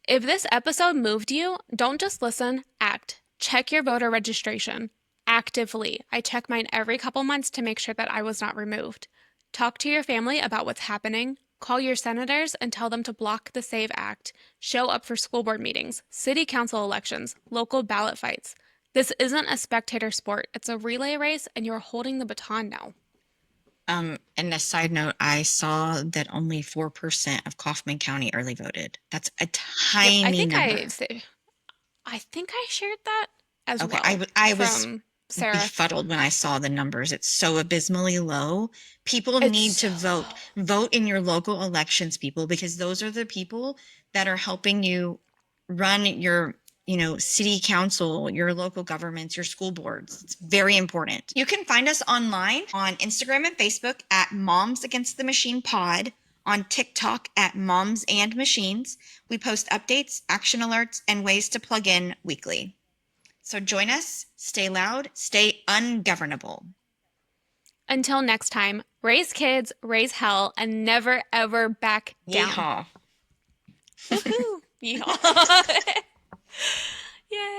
Speaker 1: If this episode moved you, don't just listen, act. Check your voter registration actively. I check mine every couple months to make sure that I was not removed. Talk to your family about what's happening. Call your senators and tell them to block the SAVE Act. Show up for school board meetings, city council elections, local ballot fights. This isn't a spectator sport. It's a relay race, and you're holding the baton now.
Speaker 2: And a side note, I saw that only 4% of Kaufman County early voted. That's a tiny number.
Speaker 1: I think I shared that as
Speaker 2: Okay,
Speaker 1: well.
Speaker 2: I was
Speaker 1: from Sarah.
Speaker 2: befuddled when I saw the numbers. It's so abysmally low. People need to vote. Vote in your local elections, people, because those are the people that are helping you run your city council, your local governments, your school boards. It's very important. You can find us online on Instagram and Facebook at Moms Against the Machine Pod, on TikTok at Moms and Machines. We post updates, action alerts, and ways to plug in weekly. So join us, stay loud, stay ungovernable.
Speaker 1: Until next time, raise kids, raise hell, and never ever back down.
Speaker 2: Yeehaw.
Speaker 1: Woohoo! Yeehaw. Yay.